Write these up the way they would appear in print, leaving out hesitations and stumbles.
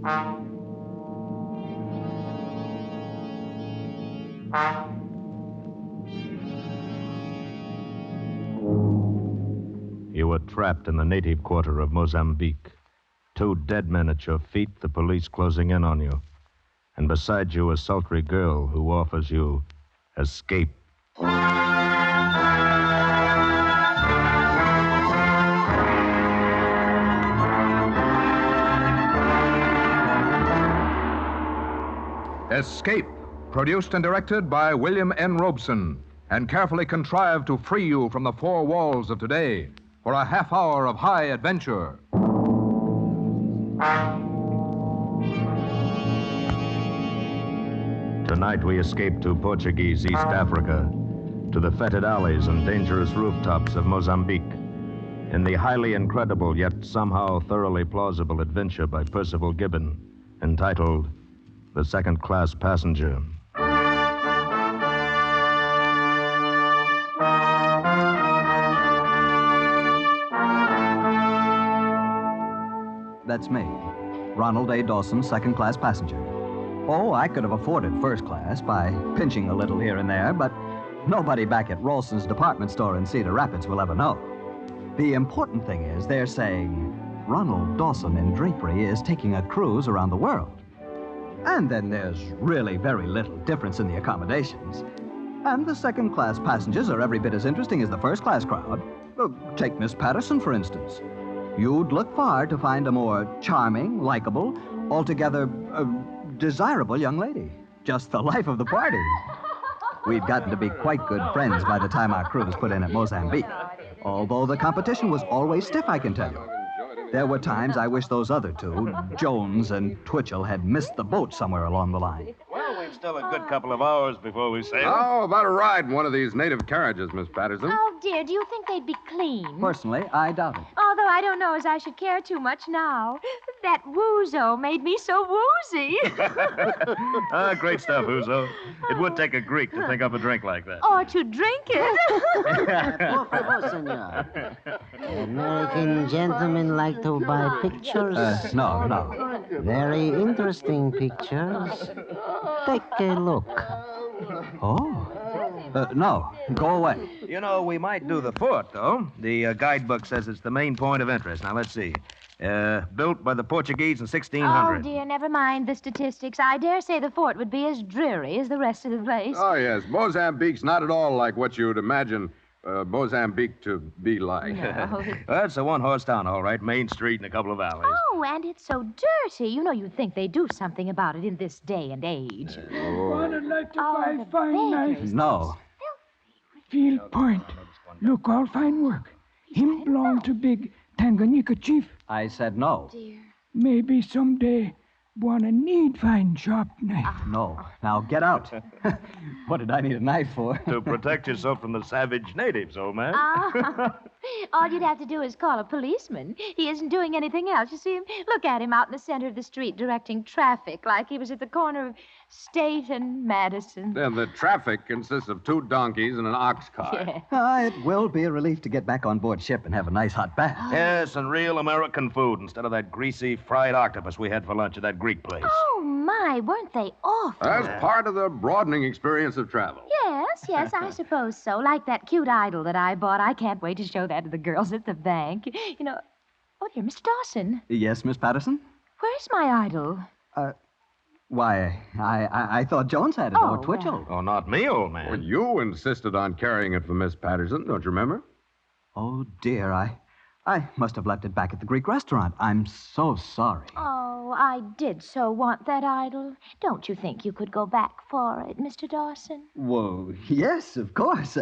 You were trapped in the native quarter of Mozambique. 2 dead men at your feet, the police closing in on you. And beside you, a sultry girl who offers you escape. Escape, produced and directed by William N. Robeson, and carefully contrived to free you from the 4 walls of today for a half hour of high adventure. Tonight we escape to Portuguese East Africa, to the fetid alleys and dangerous rooftops of Mozambique, in the highly incredible yet somehow thoroughly plausible adventure by Percival Gibbon, entitled The Second Class Passenger. That's me, Ronald A. Dawson, second-class passenger. Oh, I could have afforded first class by pinching a little here and there, but nobody back at Ralston's department store in Cedar Rapids will ever know. The important thing is they're saying Ronald Dawson in drapery is taking a cruise around the world. And then there's really very little difference in the accommodations. And the second-class passengers are every bit as interesting as the first-class crowd. Take Miss Patterson, for instance. You'd look far to find a more charming, likable, altogether desirable young lady. Just the life of the party. We've gotten to be quite good friends by the time our cruise put in at Mozambique. Although the competition was always stiff, I can tell you. There were times I wish those other 2, Jones and Twitchell, had missed the boat somewhere along the line. Well, we've still a good couple of hours before we sail. How about a ride in one of these native carriages, Miss Patterson? Oh, dear, do you think they'd be clean? Personally, I doubt it. Although I don't know as I should care too much now. That woozo made me so woozy. Great stuff, Uzo. It would take a Greek to think up a drink like that. Or to drink it. Por favor, senor. American gentlemen like to buy pictures. No. Very interesting pictures. Take a look. Oh? No. Go away. You know, we might do the fort, though. The guidebook says it's the main point of interest. Now, let's see. Built by the Portuguese in 1600. Oh, dear, never mind the statistics. I dare say the fort would be as dreary as the rest of the place. Oh, yes. Mozambique's not at all like what you'd imagine Mozambique to be like. No. Well, it's a one-horse town, all right. Main street and a couple of alleys. Oh, and it's so dirty. You know, you'd think they'd do something about it in this day and age. I'd like to buy the fine beggars. knife. No. Field Point. Look, all fine work. Him belong to big Tanganyika chief. I said no. Dear. Maybe someday wanna need fine sharp knife. No. Now get out. What did I need a knife for? To protect yourself from the savage natives, old man. All you'd have to do is call a policeman. He isn't doing anything else. You see him? Look at him out in the center of the street directing traffic like he was at the corner of State and Madison. Then the traffic consists of 2 donkeys and an ox cart. Yeah. It will be a relief to get back on board ship and have a nice hot bath. Yes, and real American food instead of that greasy fried octopus we had for lunch at that Greek place. Oh, my, weren't they awful? That's part of the broadening experience of travel. Yes, I suppose so. Like that cute idol that I bought. I can't wait to show that to the girls at the bank. You know, oh, dear, Mr. Dawson. Yes, Miss Patterson? Where's my idol? Why, I thought Jones had it, Oh, or Twitchell. Oh, not me, old man. Well, you insisted on carrying it for Miss Patterson, don't you remember? Oh, dear, I must have left it back at the Greek restaurant. I'm so sorry. Oh, I did so want that idol. Don't you think you could go back for it, Mr. Dawson? Whoa, yes, of course.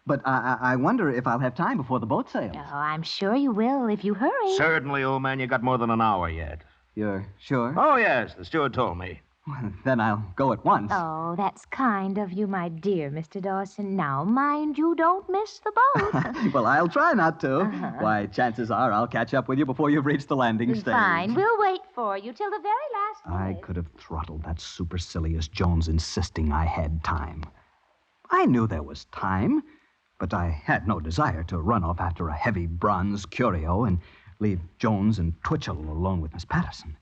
But I wonder if I'll have time before the boat sails. Oh, I'm sure you will if you hurry. Certainly, old man. You got more than an hour yet. You're sure? Oh, yes. The steward told me. Well, then I'll go at once. Oh, that's kind of you, my dear Mr. Dawson. Now, mind you don't miss the boat. Well, I'll try not to. Why, chances are I'll catch up with you before you've reached the landing stage. Fine. We'll wait for you till the very last I minute. could have throttled that supercilious Jones insisting I had time. I knew there was time, but I had no desire to run off after a heavy bronze curio and leave Jones and Twitchell alone with Miss Patterson.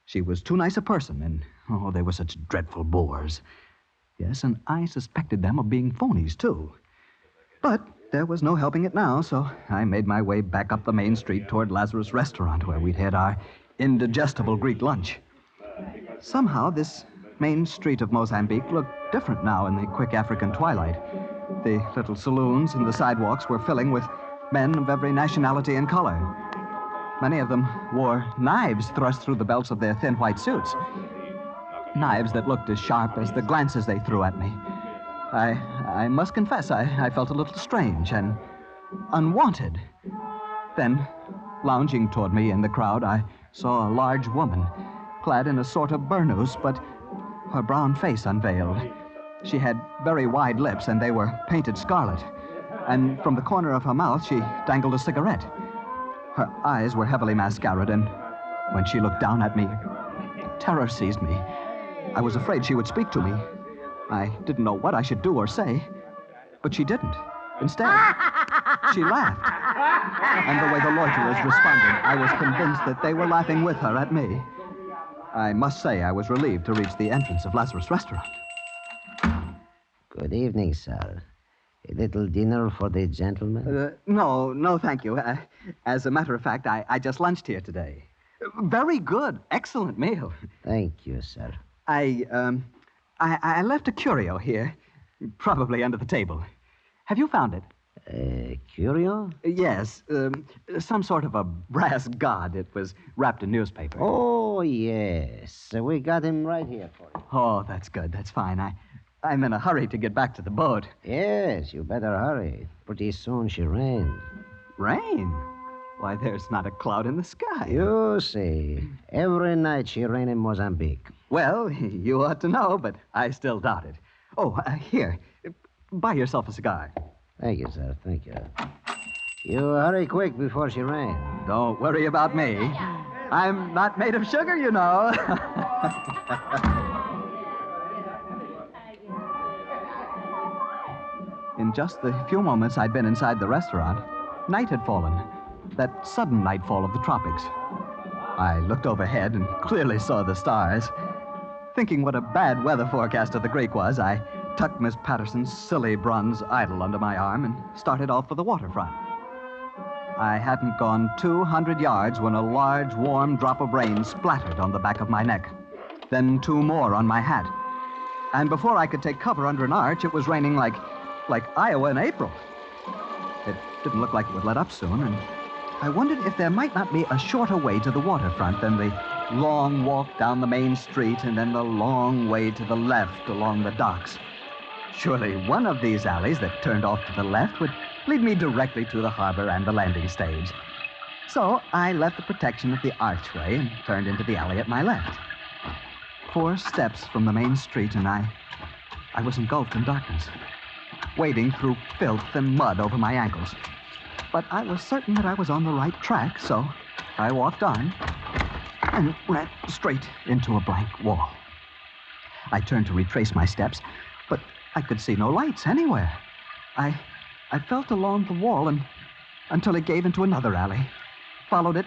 She was too nice a person, and, they were such dreadful bores. Yes, and I suspected them of being phonies, too. But there was no helping it now, so I made my way back up the main street toward Lazarus' restaurant, where we'd had our indigestible Greek lunch. Somehow, this main street of Mozambique looked different now in the quick African twilight. The little saloons and the sidewalks were filling with men of every nationality and color. Many of them wore knives thrust through the belts of their thin white suits. Knives that looked as sharp as the glances they threw at me. I must confess, I felt a little strange and unwanted. Then, lounging toward me in the crowd, I saw a large woman, clad in a sort of burnous, but her brown face unveiled. She had very wide lips, and they were painted scarlet. And from the corner of her mouth, she dangled a cigarette. Her eyes were heavily mascaraed, and when she looked down at me, terror seized me. I was afraid she would speak to me. I didn't know what I should do or say, but she didn't. Instead, she laughed. And the way the loiterers responded, I was convinced that they were laughing with her at me. I must say I was relieved to reach the entrance of Lazarus' restaurant. Good evening, sir. A little dinner for the gentleman? No, thank you. As a matter of fact, I just lunched here today. Very good. Excellent meal. Thank you, sir. I left a curio here, probably under the table. Have you found it? Curio? Yes, some sort of a brass god. It was wrapped in newspaper. Oh, yes. We got him right here for you. Oh, that's good. That's fine. I'm in a hurry to get back to the boat. Yes, you better hurry. Pretty soon she rains. Rain? Why, there's not a cloud in the sky. You see, every night she rains in Mozambique. Well, you ought to know, but I still doubt it. Oh, here. Buy yourself a cigar. Thank you, sir. Thank you. You hurry quick before she rains. Don't worry about me. I'm not made of sugar, you know. In just the few moments I'd been inside the restaurant, night had fallen. That sudden nightfall of the tropics. I looked overhead and clearly saw the stars. Thinking what a bad weather forecaster the Greek was, I tucked Miss Patterson's silly bronze idol under my arm and started off for the waterfront. I hadn't gone 200 yards when a large, warm drop of rain splattered on the back of my neck. Then 2 more on my hat. And before I could take cover under an arch, it was raining like Iowa in April. It didn't look like it would let up soon, and I wondered if there might not be a shorter way to the waterfront than the long walk down the main street and then the long way to the left along the docks. Surely one of these alleys that turned off to the left would lead me directly to the harbor and the landing stage. So I left the protection of the archway and turned into the alley at my left. 4 steps from the main street, and I was engulfed in darkness, wading through filth and mud over my ankles. But I was certain that I was on the right track, so I walked on and ran straight into a blank wall. I turned to retrace my steps, but I could see no lights anywhere. I felt along the wall until it gave into another alley, followed it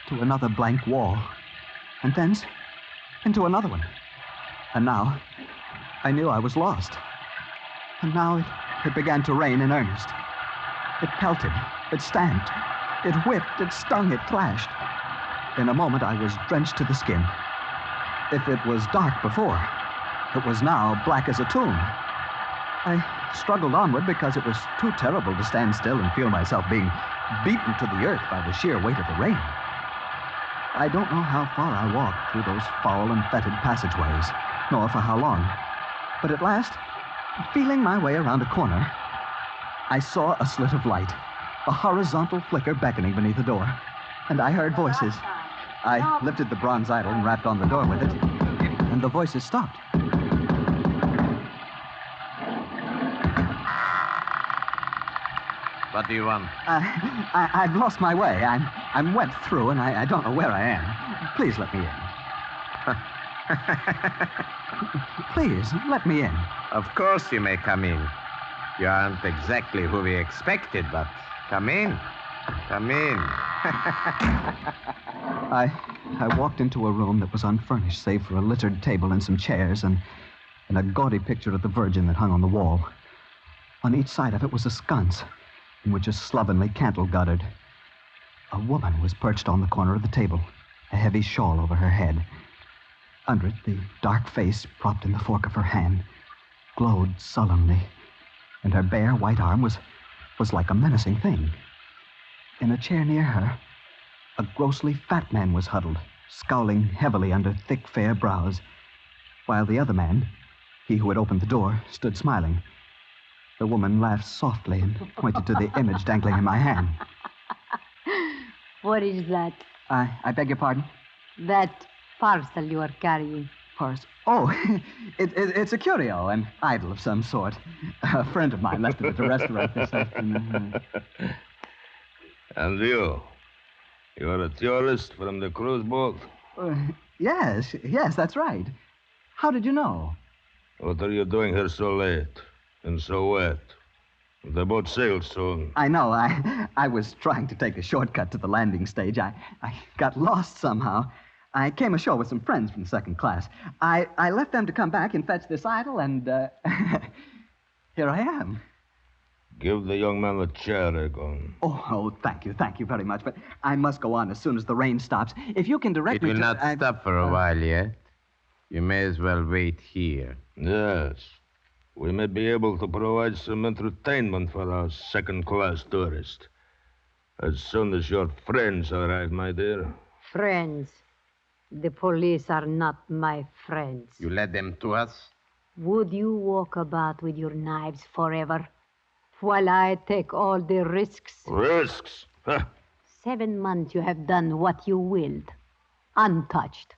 to another blank wall, and thence into another one. And now I knew I was lost. And now it began to rain in earnest. It pelted, it stamped, it whipped, it stung, it clashed. In a moment, I was drenched to the skin. If it was dark before, it was now black as a tomb. I struggled onward because it was too terrible to stand still and feel myself being beaten to the earth by the sheer weight of the rain. I don't know how far I walked through those foul and fetid passageways, nor for how long. But at last, feeling my way around a corner, I saw a slit of light, a horizontal flicker beckoning beneath the door, and I heard voices. I lifted the bronze idol and rapped on the door with it, and the voices stopped. What do you want? I've lost my way. I'm wet through, and I don't know where I am. Please let me in. Please, let me in. Of course you may come in. You aren't exactly who we expected, but come in. Come in. I walked into a room that was unfurnished, save for a littered table and some chairs and a gaudy picture of the Virgin that hung on the wall. On each side of it was a sconce, in which a slovenly candle guttered. A woman was perched on the corner of the table, a heavy shawl over her head. Under it, the dark face, propped in the fork of her hand, glowed sullenly, and her bare white arm was like a menacing thing. In a chair near her, a grossly fat man was huddled, scowling heavily under thick, fair brows, while the other man, he who had opened the door, stood smiling. The woman laughed softly and pointed to the image dangling in my hand. What is that? I beg your pardon? That parcel you are carrying. Parcel? Oh, it's a curio, an idol of some sort. A friend of mine left it at a restaurant this afternoon. And you? You're a tourist from the cruise boat? Yes, that's right. How did you know? What are you doing here so late and so wet? The boat sails soon. I know. I was trying to take a shortcut to the landing stage. I got lost somehow. I came ashore with some friends from second class. I left them to come back and fetch this idol, and here I am. Give the young man a chair, Egon. Oh, thank you very much. But I must go on as soon as the rain stops. If you can direct me to... It will not stop for a while yet. You may as well wait here. Yes. We may be able to provide some entertainment for our second-class tourist. As soon as your friends arrive, my dear. Friends. The police are not my friends. You led them to us? Would you walk about with your knives forever while I take all the risks? Risks? Huh. 7 months you have done what you willed, untouched.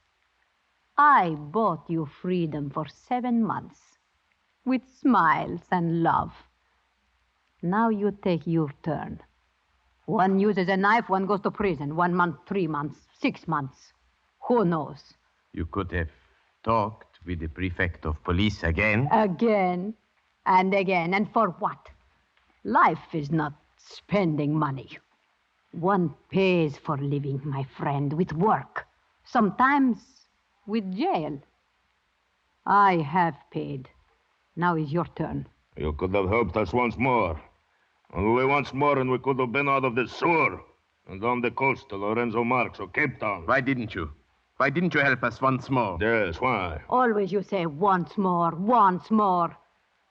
I bought you freedom for 7 months, with smiles and love. Now you take your turn. One uses a knife, one goes to prison. 1 month, 3 months, 6 months. Who knows? You could have talked with the prefect of police again. Again and again. And for what? Life is not spending money. One pays for living, my friend, with work. Sometimes with jail. I have paid. Now is your turn. You could have helped us once more. Only once more, and we could have been out of this sewer and on the coast to Lorenzo Marx or Cape Town. Why didn't you? Why didn't you help us once more? Yes, why? Always you say once more, once more.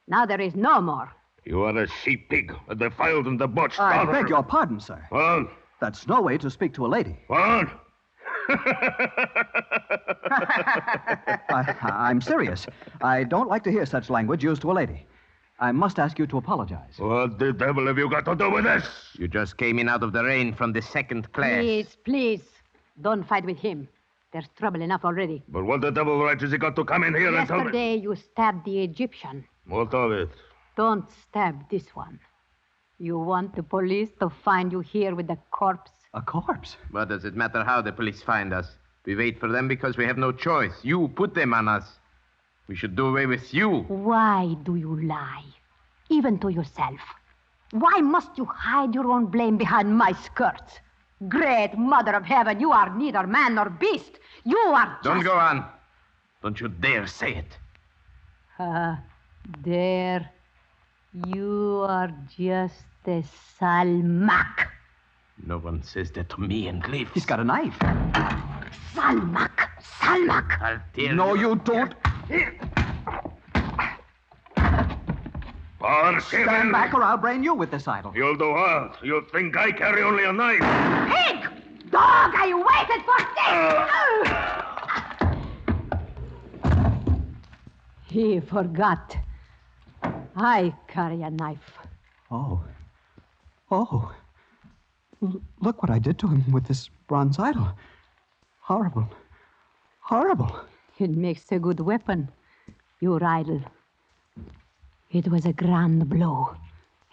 Now there is no more. You are a sheep-pig, a defiled and debauched I daughter. beg your pardon, sir. What? That's no way to speak to a lady. What? I'm serious. I don't like to hear such language used to a lady. I must ask you to apologize. What the devil have you got to do with this? You just came in out of the rain from the second class. Please, don't fight with him. There's trouble enough already. But what the devil right has he got to come in here and tell me? Yesterday you stabbed the Egyptian. What of it? Don't stab this one. You want the police to find you here with a corpse? A corpse? What does it matter how the police find us? We wait for them because we have no choice. You put them on us. We should do away with you. Why do you lie? Even to yourself. Why must you hide your own blame behind my skirts? Great Mother of Heaven, you are neither man nor beast. You are just... Don't go on. Don't you dare say it. Dare. You are just a Salmak. No one says that to me and lives. He's got a knife. Salmak. Salmak. I'll tell No, you. you don't. Stand back or I'll brain you with this idol. You'll do what? You think I carry only a knife? Pig! Dog, I waited for this! He forgot. I carry a knife. Oh. Look what I did to him with this bronze idol. Horrible. It makes a good weapon, your idol. It was a grand blow,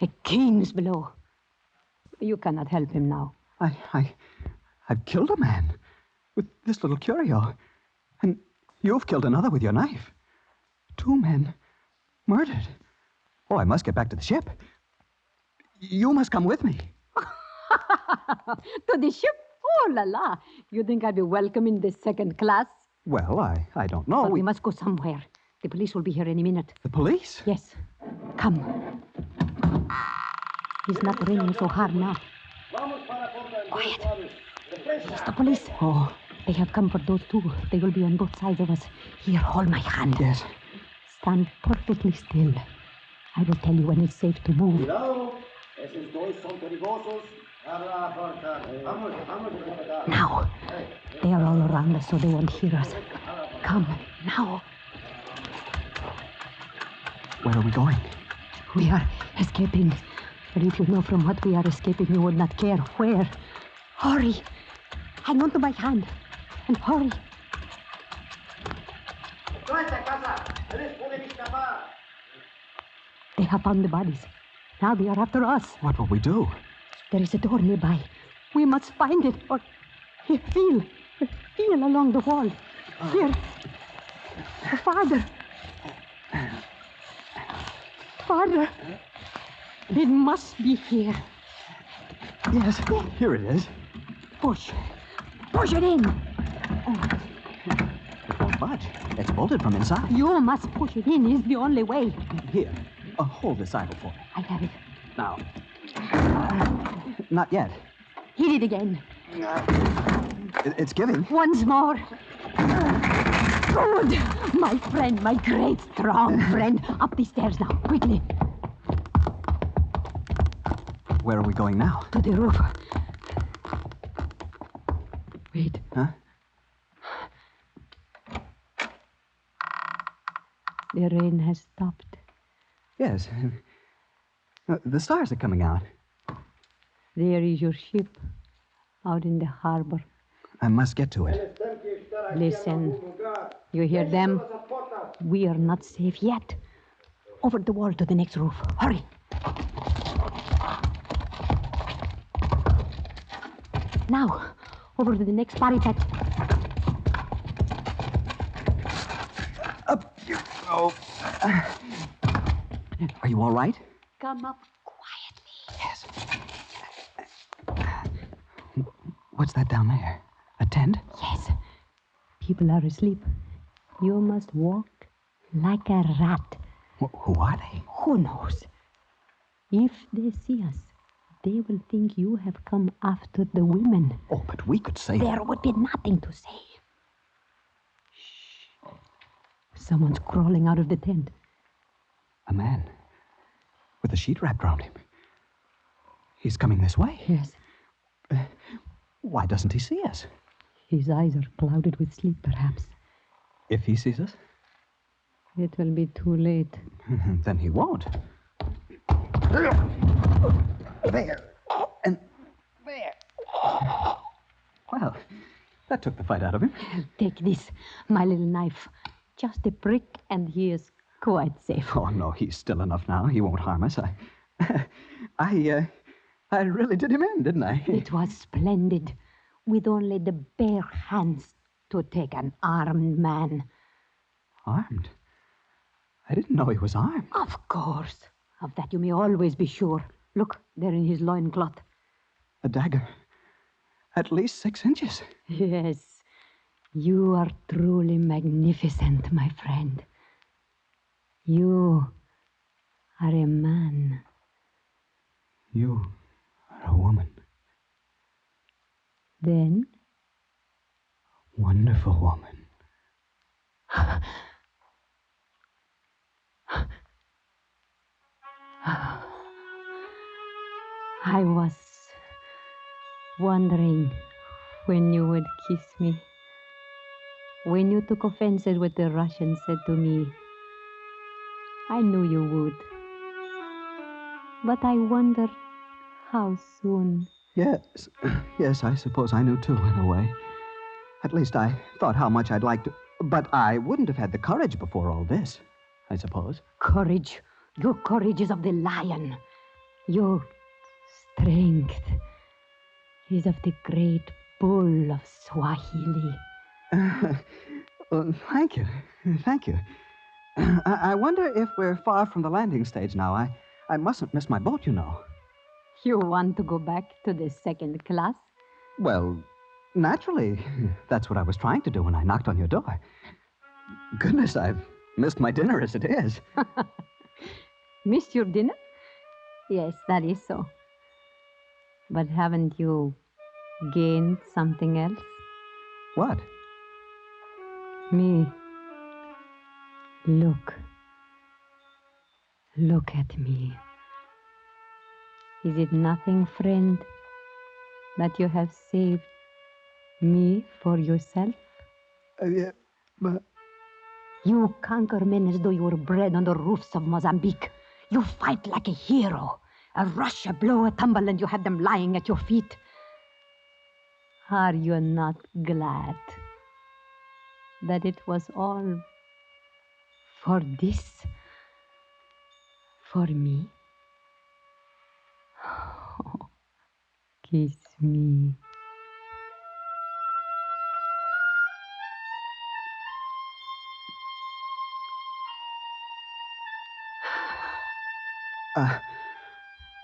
a king's blow. You cannot help him now. I've killed a man with this little curio. And you've killed another with your knife. 2 men murdered. Oh, I must get back to the ship. You must come with me. To the ship? Oh, la la. You think I'd be welcome in this second class? Well, I don't know. But we must go somewhere. The police will be here any minute. The police? Yes. Come. It's not raining so hard now. Quiet. It's the police. Oh. They have come for those two. They will be on both sides of us. Here, hold my hand. Yes. Stand perfectly still. I will tell you when it's safe to move. Now. They are all around us, so they won't hear us. Come, now. Where are we going? We are escaping. But if you know from what we are escaping, you would not care. Where? Hurry. Hang on to my hand. And hurry. They have found the bodies. Now they are after us. What will we do? There is a door nearby. We must find it. Or feel along the wall. Here. Father. Father. It must be here. Yes, here it is. Push. Push it in. It won't budge. It's bolted from inside. You must push it in. It's the only way. Here, hold this idol for me. I have it. Now. Not yet. Hit it again. It's giving. Once more. Good. My friend, my great, strong friend. Up the stairs now, quickly. Where are we going now? To the roof. Wait. Huh? The rain has stopped. Yes. The stars are coming out. There is your ship out in the harbor. I must get to it. Listen. You hear them? We are not safe yet. Over the wall to the next roof. Hurry. Now, over to the next parapet. Up you go. Are you all right? Come up quietly. Yes. What's that down there? A tent? Yes. People are asleep. You must walk like a rat. Who are they? Who knows? If they see us, they will think you have come after the women. Oh, but we could say... There would be nothing to say. Shh. Someone's crawling out of the tent. A man with a sheet wrapped around him. He's coming this way. Yes. Why doesn't he see us? His eyes are clouded with sleep, perhaps. If he sees us? It will be too late. Then he won't. There. And there. Well, that took the fight out of him. Take this, my little knife. Just a prick, and he is quite safe. Oh, no, he's still enough now. He won't harm us. I really did him in, didn't I? It was splendid. With only the bare hands to take an armed man. Armed? I didn't know he was armed. Of course. Of that you may always be sure. Look, there in his loincloth. A dagger. At least 6 inches. Yes. You are truly magnificent, my friend. You are a man. You are a woman. Then? Wonderful woman. I was wondering when you would kiss me. When you took offense at what the Russian said to me, I knew you would. But I wondered how soon. Yes. Yes, I suppose I knew too, in a way. At least I thought how much I'd like to... But I wouldn't have had the courage before all this, I suppose. Courage. Your courage is of the lion. Your strength is of the great bull of Swahili. Thank you. Thank you. I wonder if we're far from the landing stage now. I mustn't miss my boat, you know. You want to go back to the second class? Well, Naturally. That's what I was trying to do when I knocked on your door. Goodness, I've missed my dinner as it is. Missed your dinner? Yes, that is so. But haven't you gained something else? What? Me. Look. Look at me. Is it nothing, friend, that you have saved me for yourself? Yeah, but... You conquer men as though you were bred on the roofs of Mozambique. You fight like a hero. A rush, a blow, a tumble, and you have them lying at your feet. Are you not glad that it was all for this? For me? Oh, kiss me.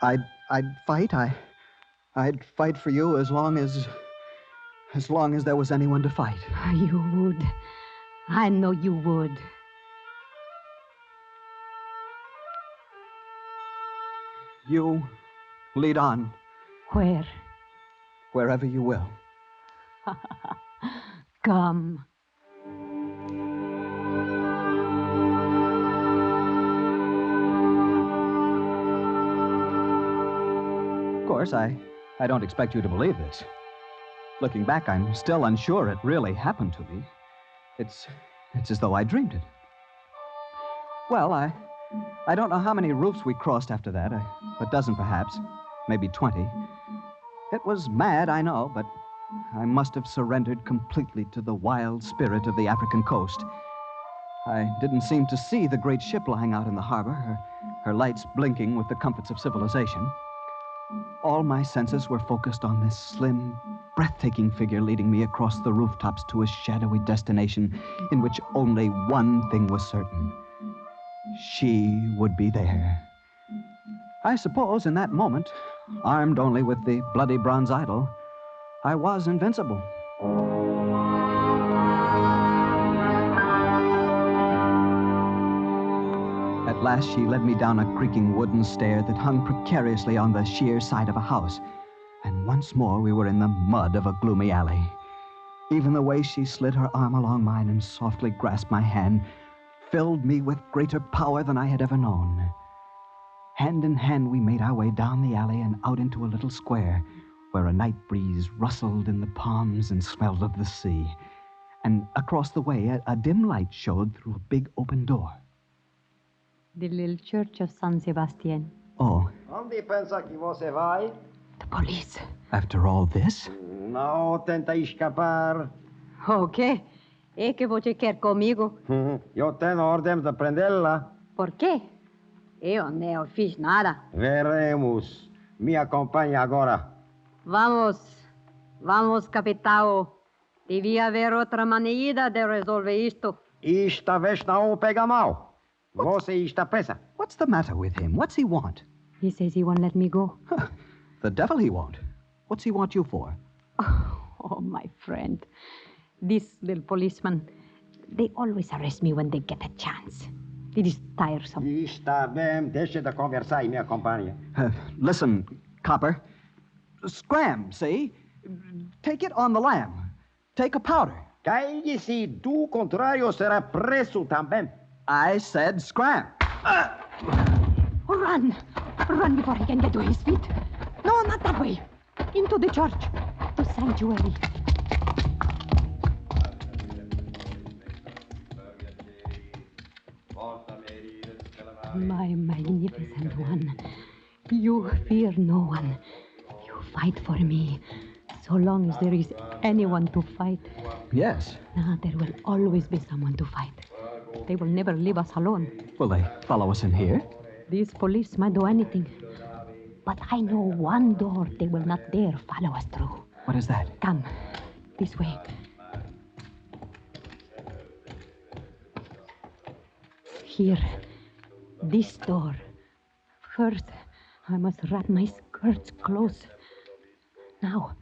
I'd fight. I'd fight for you as long as there was anyone to fight. You would. I know you would. You lead on. Where? Wherever you will. Come. Of course, I don't expect you to believe this. Looking back, I'm still unsure it really happened to me. It's as though I dreamed it. Well, I don't know how many roofs we crossed after that. A dozen, perhaps. Maybe 20. It was mad, I know, but I must have surrendered completely to the wild spirit of the African coast. I didn't seem to see the great ship lying out in the harbor, her lights blinking with the comforts of civilization. All my senses were focused on this slim, breathtaking figure leading me across the rooftops to a shadowy destination in which only one thing was certain. She would be there. I suppose in that moment, armed only with the bloody bronze idol, I was invincible. At last, she led me down a creaking wooden stair that hung precariously on the sheer side of a house. And once more, we were in the mud of a gloomy alley. Even the way she slid her arm along mine and softly grasped my hand filled me with greater power than I had ever known. Hand in hand, we made our way down the alley and out into a little square where a night breeze rustled in the palms and smelled of the sea. And across the way, a dim light showed through a big open door. The little church of San Sebastian. Oh. Onde pensa que você vai? The police. After all this? Não tenta escapar. O quê? É que você quer comigo? Eu tenho ordem de prendê-la. Por quê? Eu não fiz nada. Veremos. Me acompanhe agora. Vamos, capitão. Devia haver outra maneira de resolver isto. Esta vez não pega mal. Você está presa. What's the matter with him? What's he want? He says he won't let me go. The devil he won't. What's he want you for? Oh, my friend. This little policeman, they always arrest me when they get a chance. It is tiresome. Está bem, deixe de conversar e me acompanhe. Listen, copper. Scram, see? Take it on the lam. Take a powder. Calle-se, do contrário será preso também. I said scram. Run! Run before he can get to his feet. No, not that way. Into the church. The sanctuary. My magnificent one. You fear no one. You fight for me. So long as there is anyone to fight. Yes. Now there will always be someone to fight. They will never leave us alone. Will they follow us in here? These police might do anything. But I know one door they will not dare follow us through. What is that? Come, this way. Here, this door. First, I must wrap my skirts close. Now,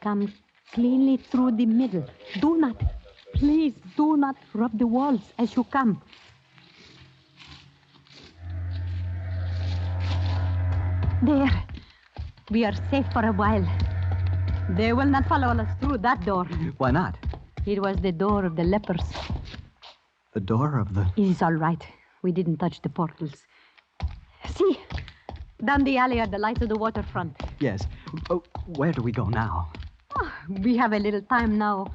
come cleanly through the middle. Please do not rub the walls as you come. There. We are safe for a while. They will not follow us through that door. Why not? It was the door of the lepers. The door of the... It is all right. We didn't touch the portals. See, down the alley are the lights of the waterfront. Yes. Oh, where do we go now? Oh, we have a little time now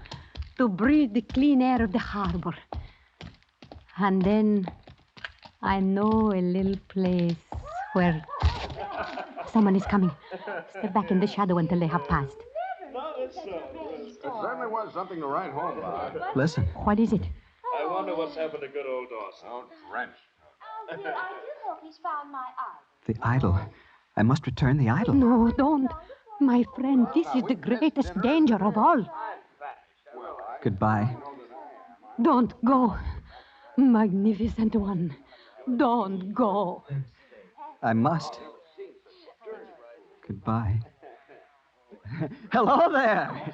to breathe the clean air of the harbor. And then I know a little place where someone is coming. Step back in the shadow until they have passed. It certainly was something to write home about. Listen. What is it? I wonder what's happened to good old Dawson. Oh, drenched. Oh, dear, I do hope he's found my idol. The idol. I must return the idol. No, don't. My friend, this is the greatest danger of all. Goodbye. Don't go. Magnificent one. Don't go. I must. Goodbye. Hello there.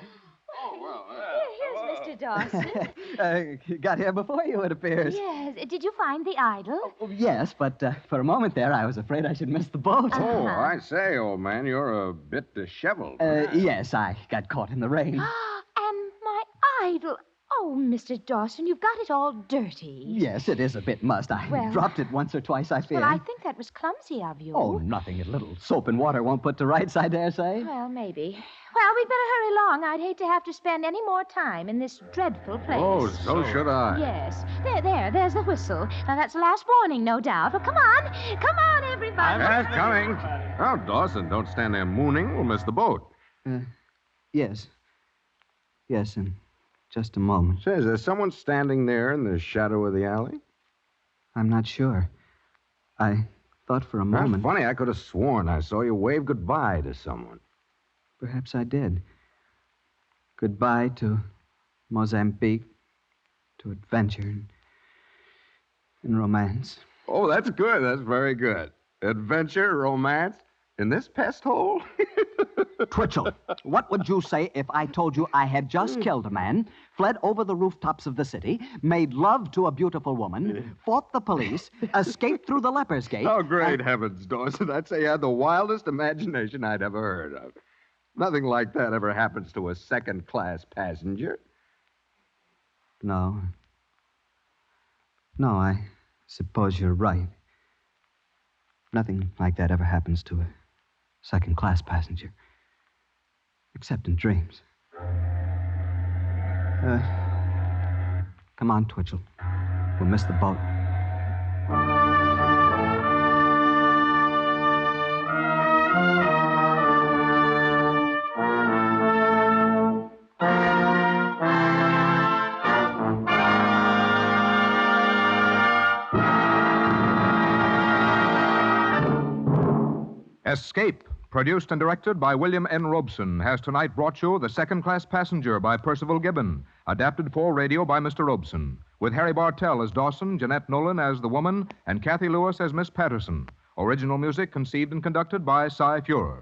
Here's Mr. Dawson. Got here before you, it appears. Yes. Did you find the idol? Oh, yes, but for a moment there, I was afraid I should miss the boat. Oh, I say, old man, you're a bit disheveled. Yes, I got caught in the rain. And my idol. Oh, Mr. Dawson, you've got it all dirty. Yes, it is a bit must. I dropped it once or twice, I fear. Well, I think that was clumsy of you. Oh, nothing. A little soap and water won't put to rights, I dare say. Well, maybe. Well, we'd better hurry along. I'd hate to have to spend any more time in this dreadful place. Oh, so should I. Yes. There's the whistle. Now, that's the last warning, no doubt. Well, come on, everybody. Yes, coming. Oh, Dawson, don't stand there mooning. We'll miss the boat. Yes. Yes, in just a moment. Say, is there someone standing there in the shadow of the alley? I'm not sure. I thought for a moment... That's funny. I could have sworn I saw you wave goodbye to someone. Perhaps I did. Goodbye to Mozambique, to adventure and romance. Oh, that's good. That's very good. Adventure, romance, in this pest hole? Twitchell, what would you say if I told you I had just killed a man, fled over the rooftops of the city, made love to a beautiful woman, fought the police, escaped through the leper's gate... Oh, great heavens, Dawson. I'd say you had the wildest imagination I'd ever heard of. Nothing like that ever happens to a second-class passenger. No. No, I suppose you're right. Nothing like that ever happens to a second-class passenger. Except in dreams. Come on, Twitchell. We'll miss the boat. Escape, produced and directed by William N. Robeson, has tonight brought you The Second-Class Passenger by Percival Gibbon, adapted for radio by Mr. Robeson, with Harry Bartell as Dawson, Jeanette Nolan as the woman, and Kathy Lewis as Miss Patterson. Original music conceived and conducted by Cy Fuhrer.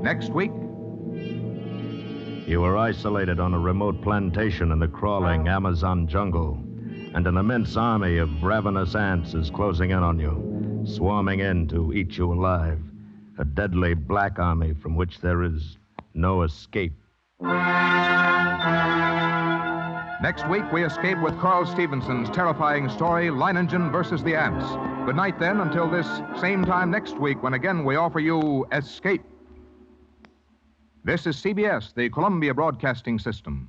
Next week... You were isolated on a remote plantation in the crawling Amazon jungle, and an immense army of ravenous ants is closing in on you, swarming in to eat you alive. A deadly black army from which there is no escape. Next week, we escape with Carl Stevenson's terrifying story, Line Engine versus the Ants. Good night, then, until this same time next week, when again we offer you Escape. This is CBS, the Columbia Broadcasting System.